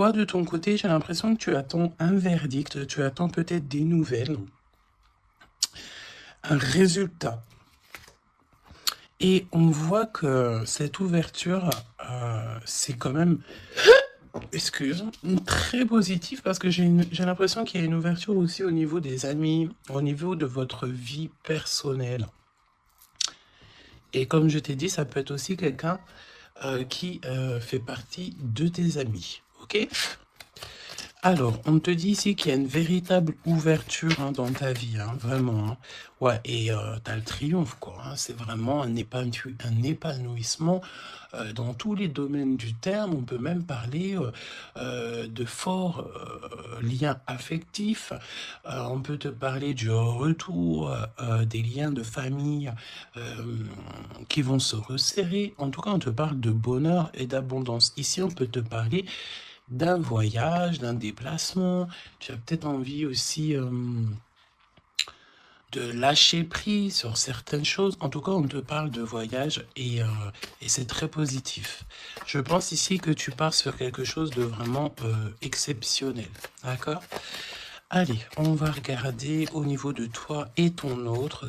Toi, de ton côté, j'ai l'impression que tu attends un verdict, tu attends peut-être des nouvelles, un résultat. Et on voit que cette ouverture, c'est quand même, excuse, très positif parce que j'ai l'impression qu'il y a une ouverture aussi au niveau des amis, au niveau de votre vie personnelle. Et comme je t'ai dit, ça peut être aussi quelqu'un qui fait partie de tes amis. Ok? Alors, on te dit ici qu'il y a une véritable ouverture dans ta vie, vraiment. Ouais, et t'as le triomphe, quoi. C'est vraiment un épanouissement dans tous les domaines du terme. On peut même parler de forts liens affectifs. On peut te parler du retour des liens de famille qui vont se resserrer. En tout cas, on te parle de bonheur et d'abondance. Ici, on peut te parler d'un voyage, d'un déplacement. Tu as peut-être envie aussi de lâcher prise sur certaines choses. En tout cas, on te parle de voyage et c'est très positif. Je pense ici que tu pars sur quelque chose de vraiment exceptionnel. D'accord? Allez, on va regarder au niveau de toi et ton autre,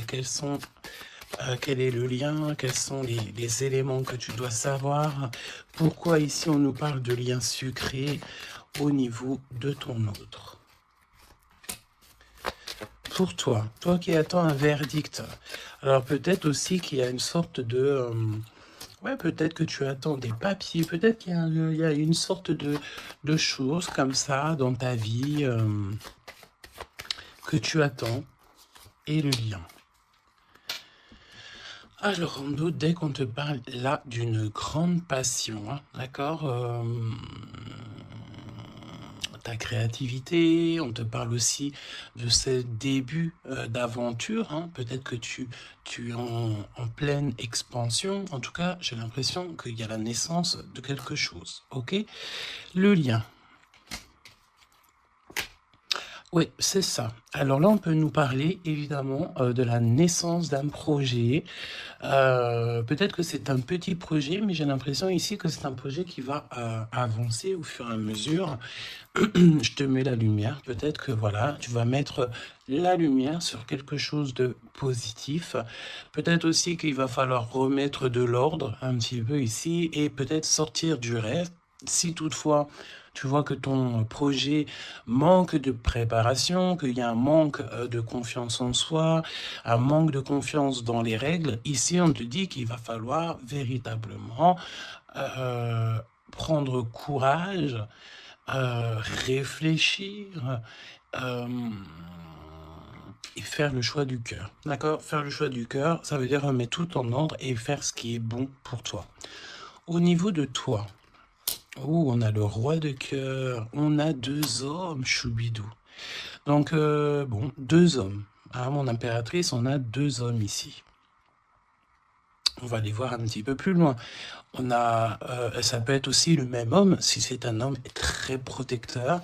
quel est le lien, quels sont les éléments que tu dois savoir, pourquoi ici on nous parle de liens sucrés au niveau de ton autre. Pour toi, toi qui attends un verdict, alors peut-être aussi qu'il y a une sorte de... ouais, peut-être que tu attends des papiers, peut-être qu'il y a une sorte de choses comme ça dans ta vie que tu attends et le lien. Alors, en doute, dès qu'on te parle là d'une grande passion, d'accord, ta créativité, on te parle aussi de ce début d'aventure, peut-être que tu es en pleine expansion, en tout cas, j'ai l'impression qu'il y a la naissance de quelque chose, ok? Le lien. Oui, c'est ça. Alors là, on peut nous parler évidemment de la naissance d'un projet. Peut-être que c'est un petit projet, mais j'ai l'impression ici que c'est un projet qui va avancer au fur et à mesure. Je te mets la lumière. Peut-être que voilà, tu vas mettre la lumière sur quelque chose de positif. Peut-être aussi qu'il va falloir remettre de l'ordre un petit peu ici et peut-être sortir du rêve. Si toutefois tu vois que ton projet manque de préparation, qu'il y a un manque de confiance en soi, un manque de confiance dans les règles, ici on te dit qu'il va falloir véritablement prendre courage, réfléchir et faire le choix du cœur. D'accord? Faire le choix du cœur, ça veut dire remettre tout en ordre et faire ce qui est bon pour toi. Au niveau de toi, on a le roi de cœur, on a 2 hommes, choubidou. Donc, bon, 2 hommes. Mon impératrice, on a 2 hommes ici. On va les voir un petit peu plus loin. On a, ça peut être aussi le même homme, si c'est un homme très protecteur.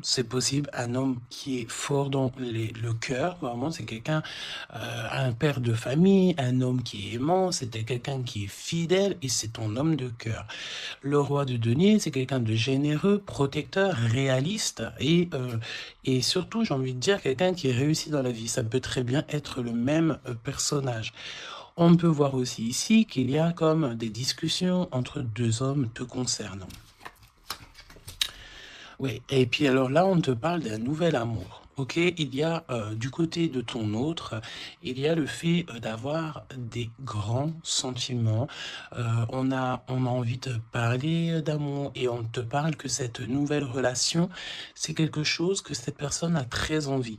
C'est possible, un homme qui est fort dans le cœur, vraiment, c'est quelqu'un, un père de famille, un homme qui est aimant, c'était quelqu'un qui est fidèle et c'est ton homme de cœur. Le roi de denier, c'est quelqu'un de généreux, protecteur, réaliste et surtout, j'ai envie de dire, quelqu'un qui réussit dans la vie. Ça peut très bien être le même personnage. On peut voir aussi ici qu'il y a comme des discussions entre 2 hommes te concernant. Oui, et puis alors là, on te parle d'un nouvel amour. Ok, il y a du côté de ton autre, il y a le fait d'avoir des grands sentiments. On a envie de parler d'amour et on te parle que cette nouvelle relation, c'est quelque chose que cette personne a très envie.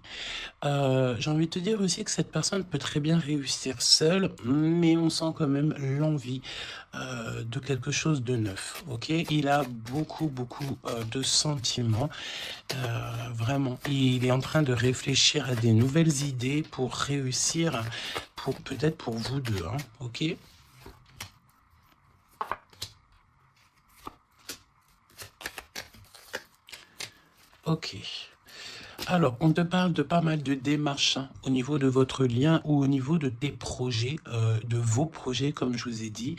J'ai envie de te dire aussi que cette personne peut très bien réussir seule, mais on sent quand même l'envie de quelque chose de neuf, ok? Il a beaucoup, beaucoup de sentiments, vraiment. Il est en train de réfléchir à des nouvelles idées pour réussir, peut-être pour vous deux, ok? Ok. Alors, on te parle de pas mal de démarches au niveau de votre lien ou au niveau de tes projets, de vos projets, comme je vous ai dit.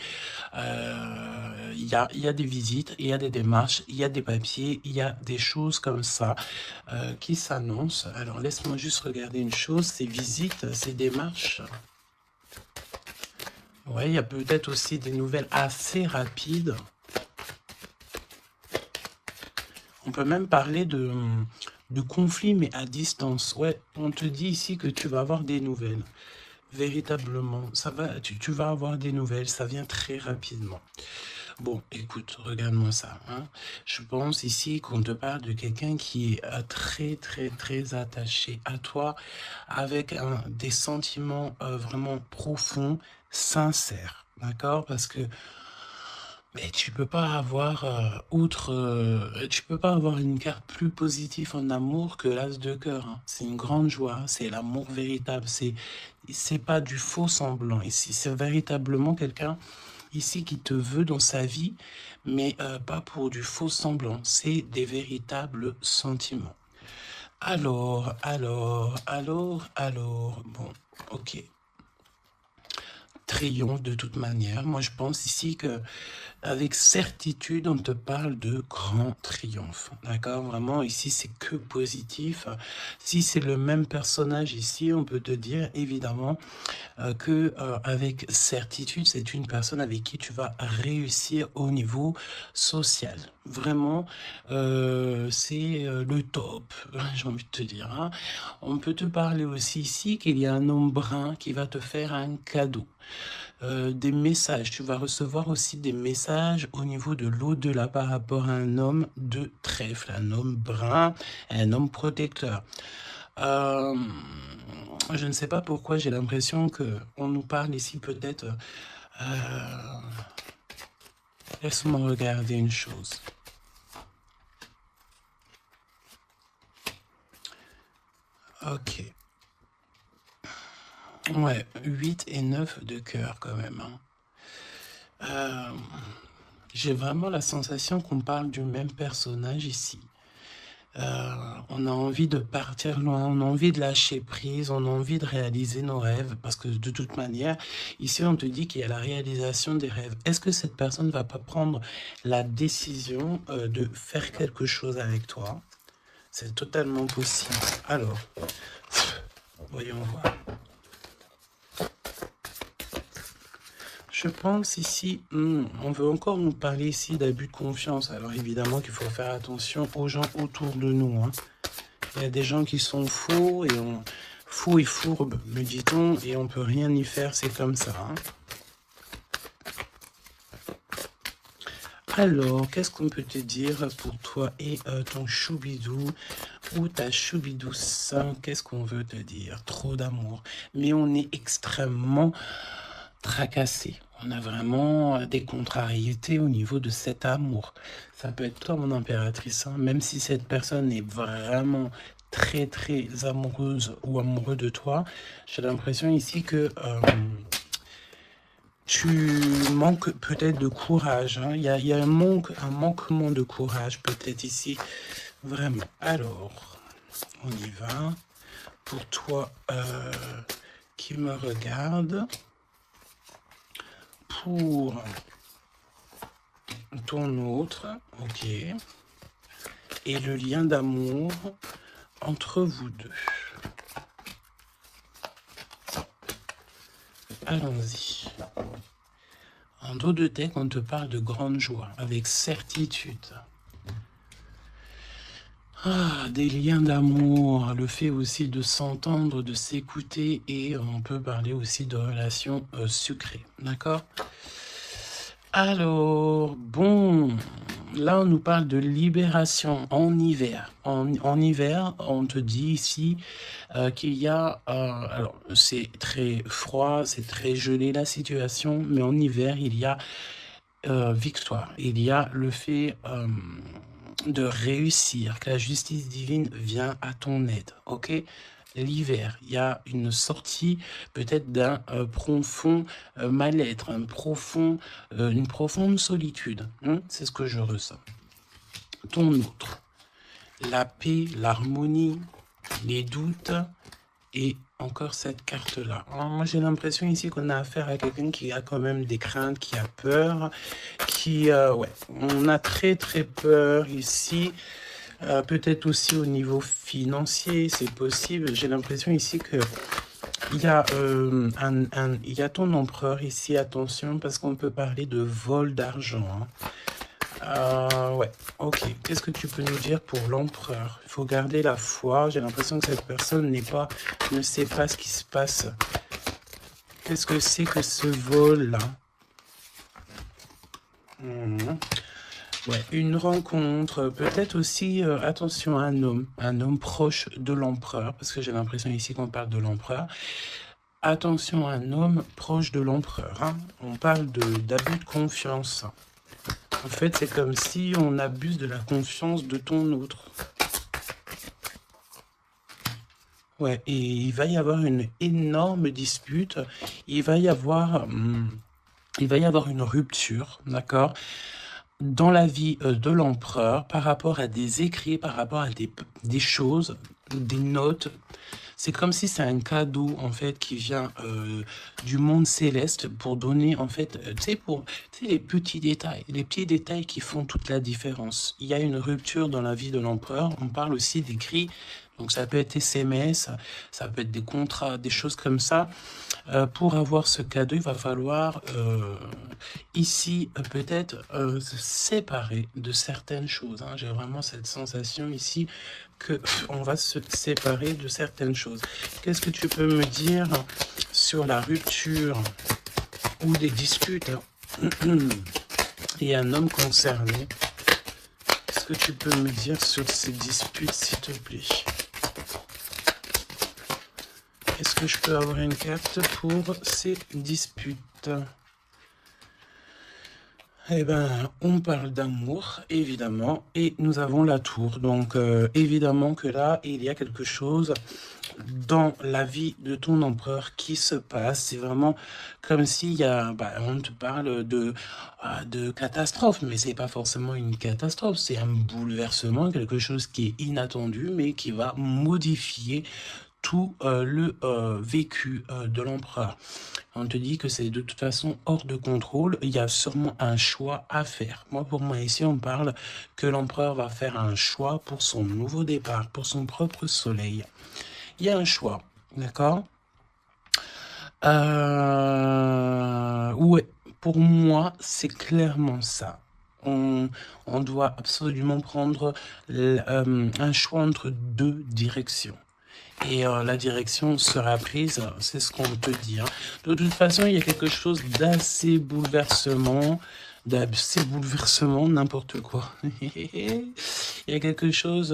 il y a des visites, il y a des démarches, il y a des papiers, il y a des choses comme ça qui s'annoncent. Alors, laisse-moi juste regarder une chose, ces visites, ces démarches. Ouais, il y a peut-être aussi des nouvelles assez rapides. On peut même parler de conflit, mais à distance. Ouais, on te dit ici que tu vas avoir des nouvelles. Véritablement, ça va, tu vas avoir des nouvelles, ça vient très rapidement. Bon, écoute, regarde-moi ça. Hein. Je pense ici qu'on te parle de quelqu'un qui est très, très, très attaché à toi, avec des sentiments vraiment profonds, sincères. D'accord? Parce que mais tu peux pas avoir tu peux pas avoir une carte plus positive en amour que l'as de cœur. Hein. C'est une grande joie, c'est l'amour véritable, c'est pas du faux semblant. Ici, c'est véritablement quelqu'un ici qui te veut dans sa vie, mais pas pour du faux semblant. C'est des véritables sentiments. Alors. Bon, ok. Triomphe de toute manière. Moi, je pense ici que avec certitude, on te parle de grand triomphe. D'accord? Vraiment, ici, c'est que positif. Si c'est le même personnage ici, on peut te dire évidemment que avec certitude, c'est une personne avec qui tu vas réussir au niveau social. Vraiment, c'est le top, j'ai envie de te dire. Hein. On peut te parler aussi ici qu'il y a un homme brun qui va te faire un cadeau. Des messages, tu vas recevoir aussi des messages au niveau de l'au-delà par rapport à un homme de trèfle, un homme brun, un homme protecteur. Je ne sais pas pourquoi j'ai l'impression que on nous parle ici peut-être. Laisse-moi regarder une chose. Ok. Ouais, 8 et 9 de cœur quand même. Hein. J'ai vraiment la sensation qu'on parle du même personnage ici. On a envie de partir loin, on a envie de lâcher prise, on a envie de réaliser nos rêves, parce que de toute manière, ici on te dit qu'il y a la réalisation des rêves. Est-ce que cette personne ne va pas prendre la décision de faire quelque chose avec toi? C'est totalement possible. Alors, voyons voir. Je pense ici, on veut encore nous parler ici d'abus de confiance. Alors évidemment qu'il faut faire attention aux gens autour de nous. Hein. Il y a des gens qui sont faux et fourbes, me dit-on, et on peut rien y faire, c'est comme ça. Hein. Alors, qu'est-ce qu'on peut te dire pour toi et ton choubidou ou ta choubidouce? Qu'est-ce qu'on veut te dire? Trop d'amour. Mais on est extrêmement tracassé. On a vraiment des contrariétés au niveau de cet amour. Ça peut être toi, mon impératrice, hein, même si cette personne est vraiment très, très amoureuse ou amoureux de toi. J'ai l'impression ici que tu manques peut-être de courage. Hein. Il y a un manquement de courage peut-être ici. Vraiment. Alors, on y va. Pour toi qui me regarde. Pour ton autre, ok, et le lien d'amour entre vous deux. Allons-y. En dos de tête, on te parle de grande joie, avec certitude. Ah, des liens d'amour, le fait aussi de s'entendre, de s'écouter, et on peut parler aussi de relations sucrées, d'accord? Alors, bon, là on nous parle de libération en hiver. En hiver, on te dit ici qu'il y a, alors c'est très froid, c'est très gelé la situation, mais en hiver, il y a victoire, il y a le fait de réussir, que la justice divine vient à ton aide, ok? L'hiver, il y a une sortie peut-être d'un profond mal-être, une profonde solitude. Hein? C'est ce que je ressens. Ton autre, la paix, l'harmonie, les doutes et encore cette carte-là. Moi, j'ai l'impression ici qu'on a affaire à quelqu'un qui a quand même des craintes, qui a peur, qui... ouais, on a très très peur ici. Peut-être aussi au niveau financier, c'est possible. J'ai l'impression ici que il y a, il y a ton empereur ici, attention, parce qu'on peut parler de vol d'argent. Ouais, ok. Qu'est-ce que tu peux nous dire pour l'empereur? Il faut garder la foi. J'ai l'impression que cette personne ne sait pas ce qui se passe. Qu'est-ce que c'est que ce vol-là? Ouais, une rencontre, peut-être aussi, attention, un homme proche de l'empereur, parce que j'ai l'impression ici qu'on parle de l'empereur. Attention, un homme proche de l'empereur, hein. On parle d'abus de confiance. En fait, c'est comme si on abuse de la confiance de ton autre. Ouais, et il va y avoir une énorme dispute, il va y avoir une rupture, d'accord, dans la vie de l'empereur par rapport à des écrits, par rapport à des choses, des notes. C'est comme si c'est un cadeau, en fait, qui vient du monde céleste pour donner, en fait, tu sais, les petits détails qui font toute la différence. Il y a une rupture dans la vie de l'empereur. On parle aussi d'écrits. Donc, ça peut être SMS, ça peut être des contrats, des choses comme ça. Pour avoir ce cadeau, il va falloir ici peut-être se séparer de certaines choses, hein. J'ai vraiment cette sensation ici que on va se séparer de certaines choses. Qu'est-ce que tu peux me dire sur la rupture ou des disputes? Il y a un homme concerné. Qu'est-ce que tu peux me dire sur ces disputes, s'il te plaît? Est-ce que je peux avoir une carte pour ces disputes? Eh ben, on parle d'amour, évidemment, et nous avons la tour. Donc, évidemment que là, il y a quelque chose dans la vie de ton empereur qui se passe. C'est vraiment comme s'il y a, on te parle de catastrophe, mais c'est pas forcément une catastrophe, c'est un bouleversement, quelque chose qui est inattendu, mais qui va modifier tout le vécu de l'empereur. On te dit que c'est de toute façon hors de contrôle. Il y a sûrement un choix à faire. Pour moi, ici, on parle que l'empereur va faire un choix pour son nouveau départ, pour son propre soleil. Il y a un choix, d'accord? Ouais, pour moi, c'est clairement ça. On doit absolument prendre un choix entre deux directions. Et la direction sera prise, c'est ce qu'on te dit, hein. De toute façon, il y a quelque chose d'assez bouleversement, n'importe quoi. Il y a quelque chose...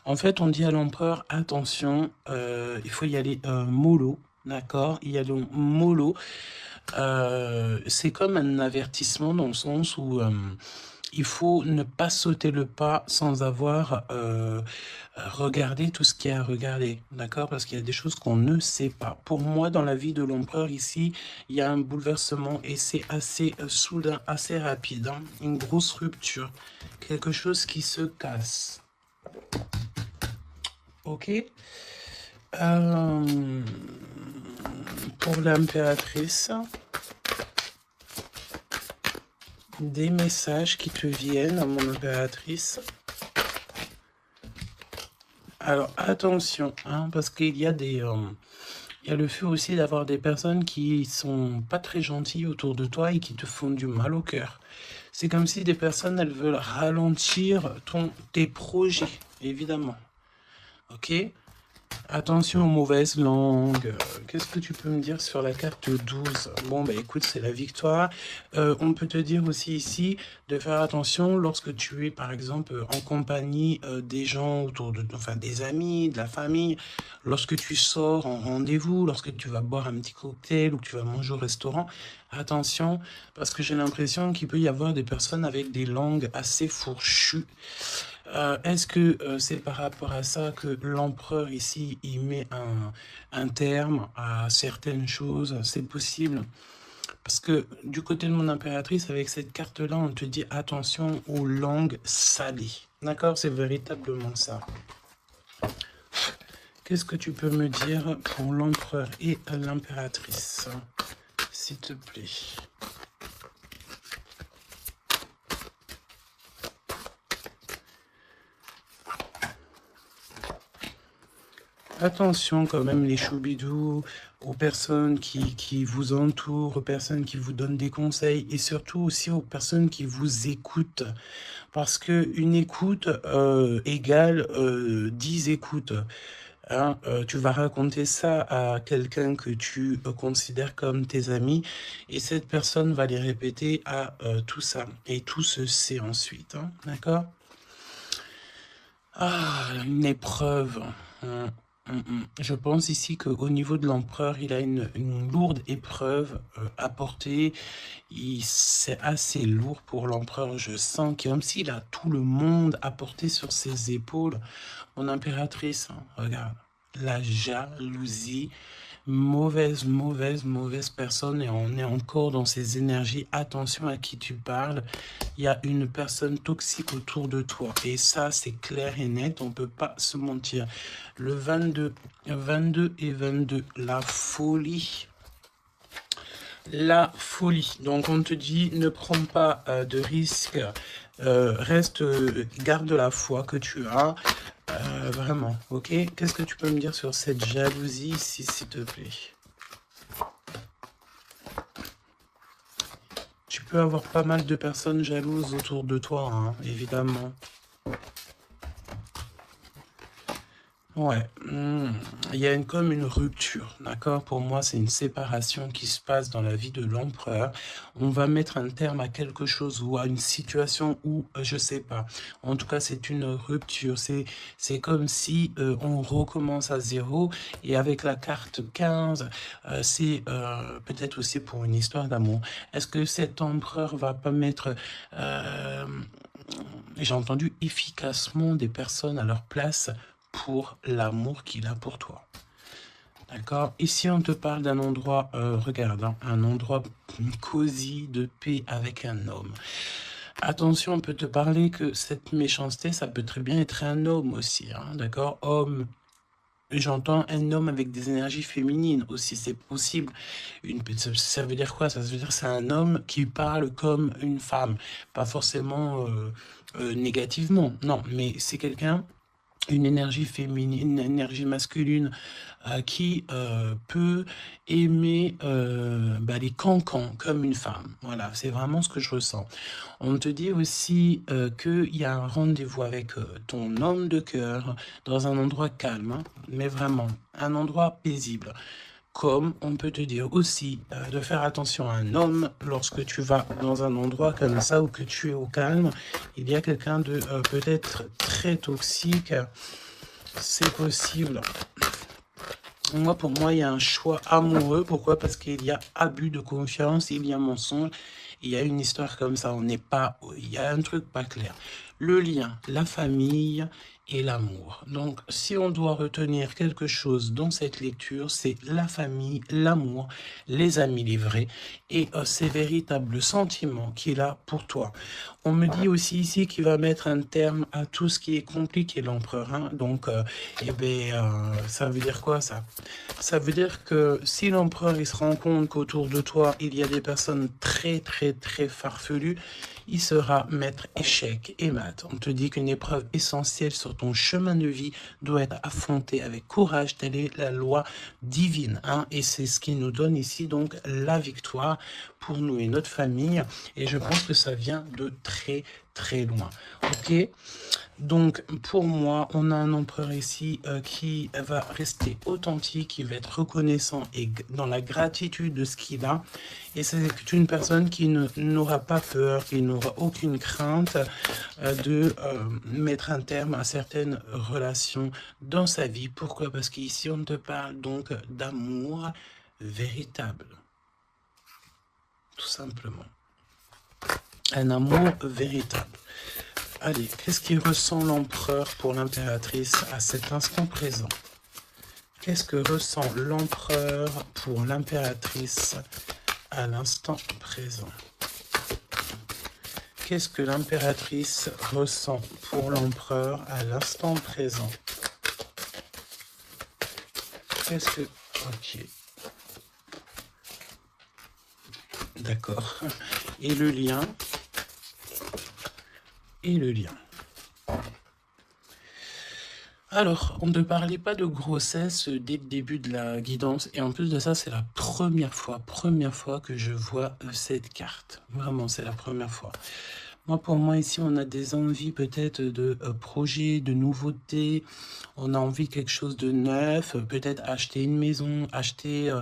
en fait, on dit à l'empereur, attention, il faut y aller mollo, d'accord? Il y a le mollo. C'est comme un avertissement dans le sens où... il faut ne pas sauter le pas sans avoir regardé tout ce qu'il y a à regarder, d'accord? Parce qu'il y a des choses qu'on ne sait pas. Pour moi, dans la vie de l'empereur, ici, il y a un bouleversement et c'est assez soudain, assez rapide, hein. Une grosse rupture, quelque chose qui se casse. Ok? Pour l'impératrice... des messages qui te viennent à mon impératrice. Alors attention, hein, parce qu'il y a des... il y a le fait aussi d'avoir des personnes qui sont pas très gentilles autour de toi et qui te font du mal au cœur. C'est comme si des personnes, elles veulent ralentir tes projets, évidemment. Ok? Attention aux mauvaises langues. Qu'est-ce que tu peux me dire sur la carte 12? Bon, écoute, c'est la victoire. On peut te dire aussi ici de faire attention lorsque tu es, par exemple, en compagnie des gens autour de... Enfin, des amis, de la famille. Lorsque tu sors en rendez-vous, lorsque tu vas boire un petit cocktail ou que tu vas manger au restaurant. Attention, parce que j'ai l'impression qu'il peut y avoir des personnes avec des langues assez fourchues. Est-ce que c'est par rapport à ça que l'empereur ici, il met un terme à certaines choses? C'est possible. Parce que du côté de mon impératrice, avec cette carte-là, on te dit attention aux langues salées. D'accord? C'est véritablement ça. Qu'est-ce que tu peux me dire pour l'empereur et l'impératrice, s'il te plaît? Attention quand même les choubidous, aux personnes qui vous entourent, aux personnes qui vous donnent des conseils et surtout aussi aux personnes qui vous écoutent. Parce que une écoute égale 10 écoutes. Hein, tu vas raconter ça à quelqu'un que tu considères comme tes amis et cette personne va les répéter à tout ça. Et tout se sait ensuite. Hein, d'accord? Ah, une épreuve. Je pense ici qu'au niveau de l'empereur, il a une lourde épreuve à porter. C'est assez lourd pour l'empereur. Je sens comme s'il a tout le monde à porter sur ses épaules. Mon impératrice, hein, regarde, la jalousie. Mauvaise, mauvaise, mauvaise personne et on est encore dans ces énergies. Attention à qui tu parles. Il y a une personne toxique autour de toi. Et ça, c'est clair et net. On ne peut pas se mentir. Le 22 et 22, la folie. La folie. Donc, on te dit, ne prends pas de risques. Reste, garde la foi que tu as. Vraiment, ok? Qu'est-ce que tu peux me dire sur cette jalousie ici, s'il te plaît? Tu peux avoir pas mal de personnes jalouses autour de toi, hein, évidemment. Ouais, il y a comme une rupture, d'accord? Pour moi, c'est une séparation qui se passe dans la vie de l'empereur. On va mettre un terme à quelque chose ou à une situation où, je sais pas. En tout cas, c'est une rupture. C'est comme si on recommence à zéro. Et avec la carte 15, c'est peut-être aussi pour une histoire d'amour. Est-ce que cet empereur va pas mettre... j'ai entendu efficacement des personnes à leur place pour l'amour qu'il a pour toi. D'accord? Ici, on te parle d'un endroit, regarde, hein, un endroit cosy, de paix avec un homme. Attention, on peut te parler que cette méchanceté, ça peut très bien être un homme aussi, hein, d'accord? Homme, j'entends un homme avec des énergies féminines aussi, c'est possible. Ça veut dire quoi? Ça veut dire que c'est un homme qui parle comme une femme, pas forcément négativement, non, mais c'est quelqu'un une énergie féminine, une énergie masculine qui peut aimer les cancans comme une femme. Voilà, c'est vraiment ce que je ressens. On te dit aussi qu'il y a un rendez-vous avec ton homme de cœur dans un endroit calme, hein, mais vraiment un endroit paisible. Comme on peut te dire aussi de faire attention à un homme lorsque tu vas dans un endroit comme ça ou que tu es au calme. Il y a quelqu'un de peut-être très toxique. C'est possible. Moi, pour moi, il y a un choix amoureux. Pourquoi? Parce qu'il y a abus de confiance, il y a mensonge. Il y a une histoire comme ça. On n'est pas... Il y a un truc pas clair. Le lien, la famille et l'amour. Donc, si on doit retenir quelque chose dans cette lecture, c'est la famille, l'amour, les amis, les vrais, et ces véritables sentiments qu'il a pour toi. On me dit aussi ici qu'il va mettre un terme à tout ce qui est compliqué, l'empereur. Hein. Donc, ça veut dire quoi ça? Ça veut dire que si l'empereur il se rend compte qu'autour de toi, il y a des personnes très, très, très farfelues, il sera maître échec et mat. On te dit qu'une épreuve essentielle sur ton chemin de vie doit être affrontée avec courage. Telle est la loi divine. Hein, et c'est ce qui nous donne ici donc la victoire pour nous et notre famille. Et je pense que ça vient de très, très loin. Ok? Donc, pour moi, on a un empereur ici qui va rester authentique, qui va être reconnaissant et dans la gratitude de ce qu'il a. Et c'est une personne qui n'aura pas peur, qui n'aura aucune crainte de mettre un terme à certaines relations dans sa vie. Pourquoi? Parce qu'ici, on te parle donc d'amour véritable. Tout simplement. Un amour véritable. Allez, qu'est-ce qu'il ressent l'empereur pour l'impératrice à cet instant présent? Qu'est-ce que ressent l'empereur pour l'impératrice à l'instant présent? Qu'est-ce que l'impératrice ressent pour l'empereur à l'instant présent? Qu'est-ce que... Ok. D'accord. Et le lien? Et le lien. Alors, on ne parlait pas de grossesse dès le début de la guidance. Et en plus de ça, c'est la première fois que je vois cette carte. Vraiment, c'est la première fois. Moi, pour moi, ici, on a des envies peut-être de projets, de nouveautés. On a envie de quelque chose de neuf, peut-être acheter une maison, acheter,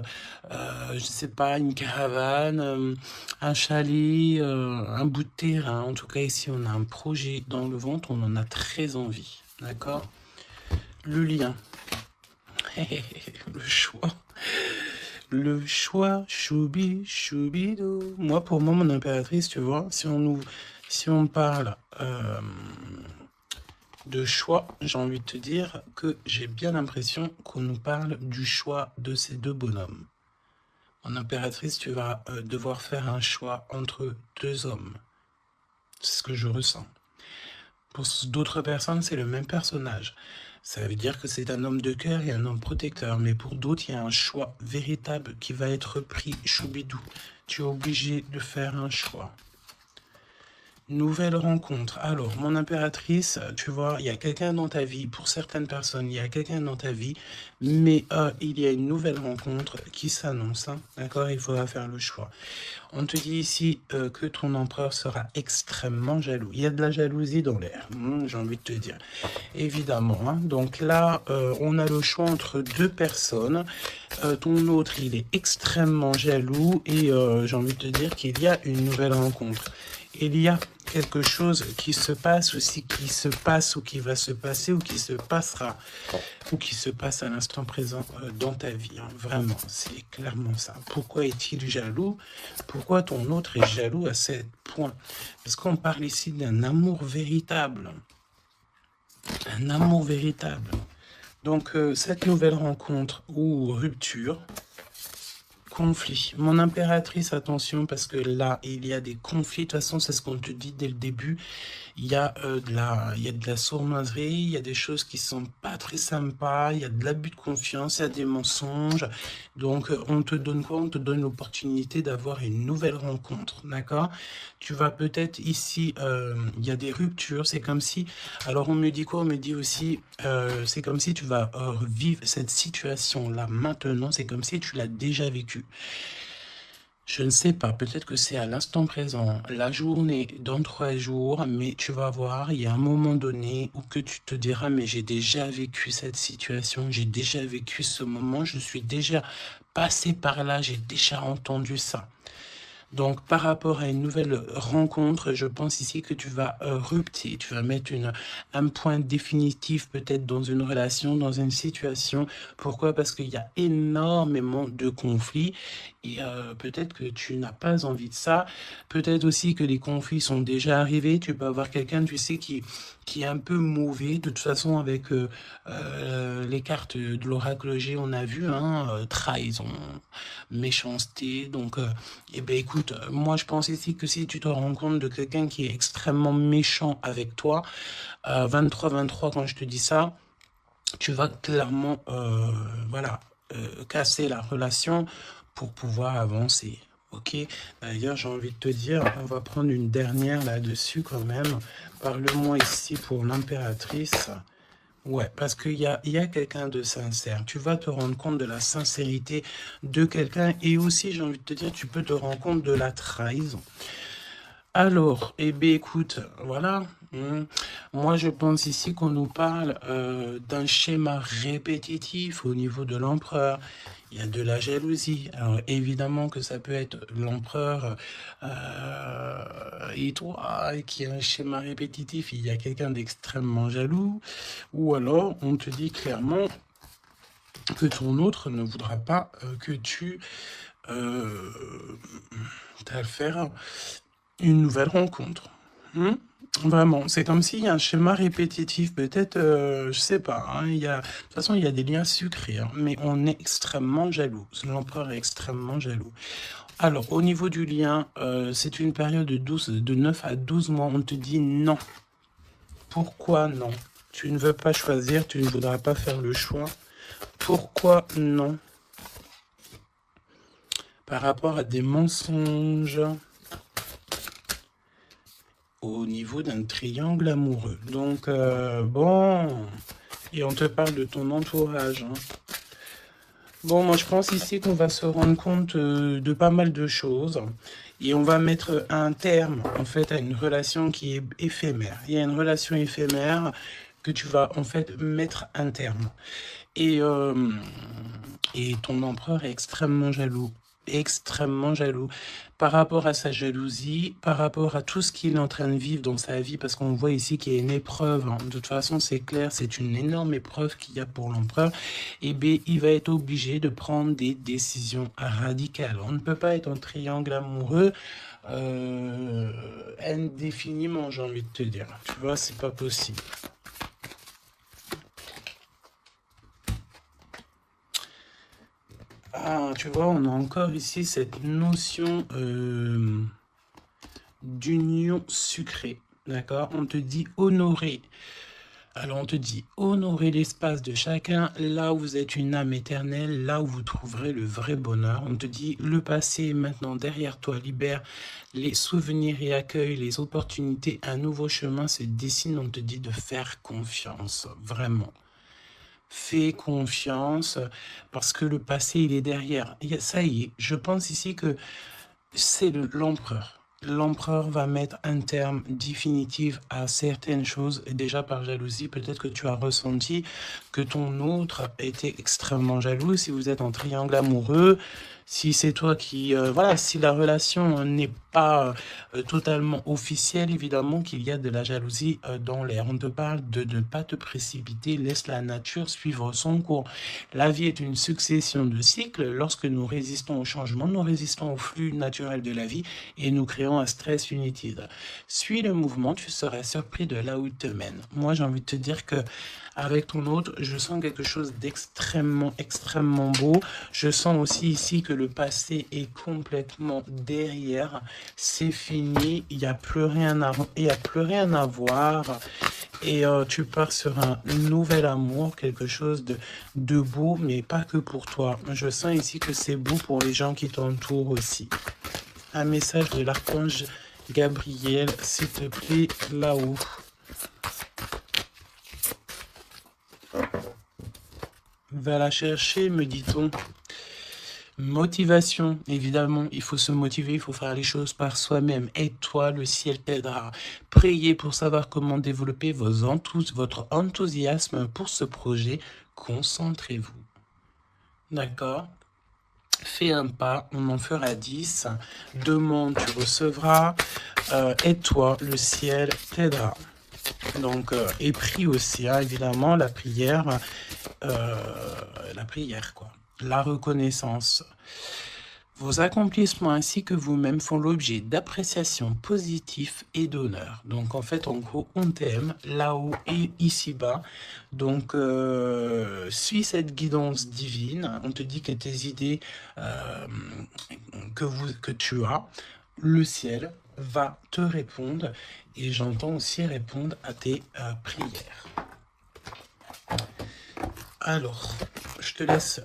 je sais pas, une caravane, un chalet, un bout de terrain. En tout cas, ici, on a un projet dans le ventre, on en a très envie. D'accord? Le lien, le choix. Le choix, choubi, choubidou. Moi, pour moi, mon impératrice, tu vois, si on parle de choix, j'ai envie de te dire que j'ai bien l'impression qu'on nous parle du choix de ces deux bonhommes. En impératrice, tu vas devoir faire un choix entre deux hommes. C'est ce que je ressens. Pour d'autres personnes, c'est le même personnage. Ça veut dire que c'est un homme de cœur et un homme protecteur. Mais pour d'autres, il y a un choix véritable qui va être pris, choubidou. Tu es obligé de faire un choix. Nouvelle rencontre. Alors, mon impératrice, tu vois, il y a quelqu'un dans ta vie. Pour certaines personnes, il y a quelqu'un dans ta vie. Mais il y a une nouvelle rencontre qui s'annonce. Hein, d'accord? Il faudra faire le choix. On te dit ici que ton empereur sera extrêmement jaloux. Il y a de la jalousie dans l'air, j'ai envie de te dire. Évidemment. Hein. Donc là, on a le choix entre deux personnes. Ton autre, il est extrêmement jaloux et j'ai envie de te dire qu'il y a une nouvelle rencontre. Il y a quelque chose qui se passe aussi, qui se passe ou qui va se passer ou qui se passera ou qui se passe à l'instant présent dans ta vie. Hein. Vraiment, c'est clairement ça. Pourquoi est-il jaloux? Pourquoi ton autre est jaloux à ce point? Parce qu'on parle ici d'un amour véritable. Un amour véritable. Donc, cette nouvelle rencontre ou rupture, conflit. Mon impératrice, attention, parce que là, il y a des conflits. De toute façon, c'est ce qu'on te dit dès le début. Il y a de la sournoiserie, il y a des choses qui sont pas très sympas, il y a de l'abus de confiance, il y a des mensonges. Donc, on te donne quoi? On te donne l'opportunité d'avoir une nouvelle rencontre, d'accord? Tu vas peut-être ici, il y a des ruptures, c'est comme si... Alors, on me dit quoi? On me dit aussi, c'est comme si tu vas vivre cette situation-là maintenant, c'est comme si tu l'as déjà vécue. Je ne sais pas, peut-être que c'est à l'instant présent, la journée, dans 3 jours, mais tu vas voir, il y a un moment donné où que tu te diras, mais j'ai déjà vécu cette situation, j'ai déjà vécu ce moment, je suis déjà passé par là, j'ai déjà entendu ça. Donc, par rapport à une nouvelle rencontre, je pense ici que tu vas rupter, tu vas mettre un point définitif peut-être dans une relation, dans une situation. Pourquoi? Parce qu'il y a énormément de conflits et peut-être que tu n'as pas envie de ça. Peut-être aussi que les conflits sont déjà arrivés. Tu peux avoir quelqu'un, tu sais, qui est un peu mauvais. De toute façon, avec les cartes de l'oracle G, on a vu, hein, trahison, méchanceté. Donc, eh ben écoute, moi je pense ici que si tu te rends compte de quelqu'un qui est extrêmement méchant avec toi, 23-23 quand je te dis ça, tu vas clairement, voilà, casser la relation pour pouvoir avancer. Ok, d'ailleurs j'ai envie de te dire, on va prendre une dernière là-dessus quand même. Parle-moi ici pour l'impératrice. Ouais, parce qu'il y a quelqu'un de sincère. Tu vas te rendre compte de la sincérité de quelqu'un et aussi, j'ai envie de te dire, tu peux te rendre compte de la trahison. Alors, eh bien, écoute, voilà. Moi, je pense ici qu'on nous parle d'un schéma répétitif au niveau de l'empereur. Il y a de la jalousie. Alors, évidemment que ça peut être l'empereur et toi qui a un schéma répétitif. Il y a quelqu'un d'extrêmement jaloux. Ou alors, on te dit clairement que ton autre ne voudra pas que tu faire une nouvelle rencontre. Vraiment, c'est comme s'il y a un schéma répétitif, peut-être, je sais pas, hein, de toute façon, il y a des liens sucrés, hein, mais on est extrêmement jaloux. L'empereur est extrêmement jaloux. Alors, au niveau du lien, c'est une période de 9 à 12 mois. On te dit non. Pourquoi non? Tu ne veux pas choisir, tu ne voudras pas faire le choix. Pourquoi non? Par rapport à des mensonges au niveau d'un triangle amoureux. Donc, bon, Et on te parle de ton entourage, hein. Bon, moi je pense ici qu'on va se rendre compte de pas mal de choses et on va mettre un terme en fait à une relation qui est éphémère. Il y a une relation éphémère que tu vas en fait mettre un terme. Et, euh, et ton empereur est extrêmement jaloux par rapport à sa jalousie, par rapport à tout ce qu'il est en train de vivre dans sa vie, parce qu'on voit ici qu'il y a une épreuve, hein. De toute façon, c'est clair, c'est une énorme épreuve qu'il y a pour l'empereur. Et bien, il va être obligé de prendre des décisions radicales. On ne peut pas être en triangle amoureux indéfiniment, j'ai envie de te dire. Tu vois, c'est pas possible. Ah, tu vois, on a encore ici cette notion d'union sucrée, d'accord? On te dit honorer. Alors on te dit honorer l'espace de chacun, là où vous êtes une âme éternelle, là où vous trouverez le vrai bonheur. On te dit le passé est maintenant derrière toi, libère les souvenirs et accueille les opportunités. Un nouveau chemin se dessine, on te dit de faire confiance, vraiment. Fais confiance parce que le passé, il est derrière. Ça y est, je pense ici que c'est l'empereur. L'empereur va mettre un terme définitif à certaines choses. Et déjà par jalousie, peut-être que tu as ressenti que ton autre était extrêmement jaloux. Si vous êtes en triangle amoureux, si c'est toi qui... voilà, si la relation n'est pas totalement officielle, évidemment qu'il y a de la jalousie dans l'air. On te parle de ne pas te précipiter, laisse la nature suivre son cours. La vie est une succession de cycles. Lorsque nous résistons au changement, nous résistons au flux naturel de la vie et nous créons un stress inutile. Suis le mouvement, tu seras surpris de là où il te mène. Moi, j'ai envie de te dire que avec ton autre, je sens quelque chose extrêmement beau. Je sens aussi ici que le passé est complètement derrière. C'est fini, il n'y a plus rien à voir. Et tu pars sur un nouvel amour, quelque chose de beau, mais pas que pour toi. Je sens ici que c'est beau pour les gens qui t'entourent aussi. Un message de l'archange Gabriel, s'il te plaît, là-haut. Va la chercher, me dit-on. Motivation, évidemment, il faut se motiver, il faut faire les choses par soi-même. Et toi, le ciel t'aidera. Priez pour savoir comment développer votre enthousiasme pour ce projet. Concentrez-vous. D'accord? Fais un pas, on en fera 10. Demande, tu recevras. Aide-toi, le ciel t'aidera. Donc, et prie aussi, hein, évidemment, la prière, quoi. La reconnaissance. Vos accomplissements ainsi que vous-même font l'objet d'appréciation positive et d'honneur. Donc en fait, en gros, on t'aime là-haut et ici-bas. Donc suis cette guidance divine. On te dit que tes idées que tu as, le ciel va te répondre. Et j'entends aussi répondre à tes prières. Alors, je te laisse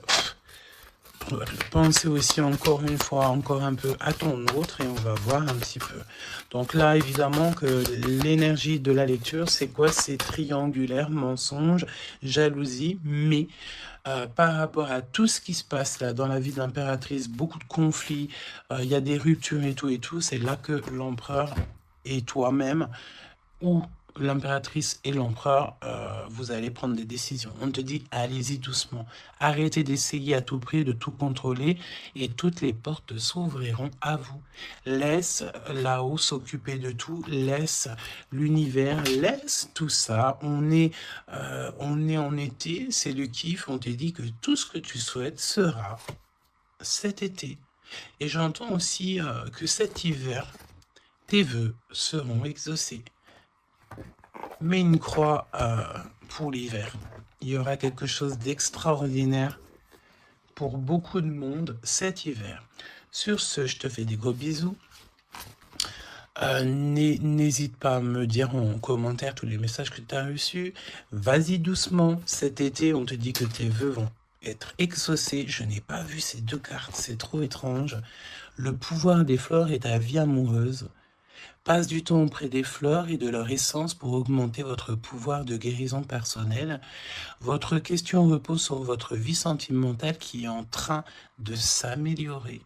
penser aussi encore une fois, encore un peu à ton autre et on va voir un petit peu. Donc là, évidemment que l'énergie de la lecture, c'est quoi? C'est triangulaire, mensonge, jalousie, mais par rapport à tout ce qui se passe là dans la vie de l'impératrice, beaucoup de conflits, il y a des ruptures et tout, c'est là que l'empereur et toi-même ou l'impératrice et l'empereur, vous allez prendre des décisions. On te dit, allez-y doucement. Arrêtez d'essayer à tout prix de tout contrôler et toutes les portes s'ouvriront à vous. Laisse là-haut s'occuper de tout. Laisse l'univers, laisse tout ça. On est en été, c'est le kiff. On te dit que tout ce que tu souhaites sera cet été. Et j'entends aussi que cet hiver, tes vœux seront exaucés. Mets une croix pour l'hiver. Il y aura quelque chose d'extraordinaire pour beaucoup de monde cet hiver. Sur ce, je te fais des gros bisous. N'hésite pas à me dire en commentaire tous les messages que tu as reçus. Vas-y doucement. Cet été, on te dit que tes vœux vont être exaucés. Je n'ai pas vu ces deux cartes. C'est trop étrange. Le pouvoir des fleurs est ta vie amoureuse. Passe du temps auprès des fleurs et de leur essence pour augmenter votre pouvoir de guérison personnelle. Votre question repose sur votre vie sentimentale qui est en train de s'améliorer.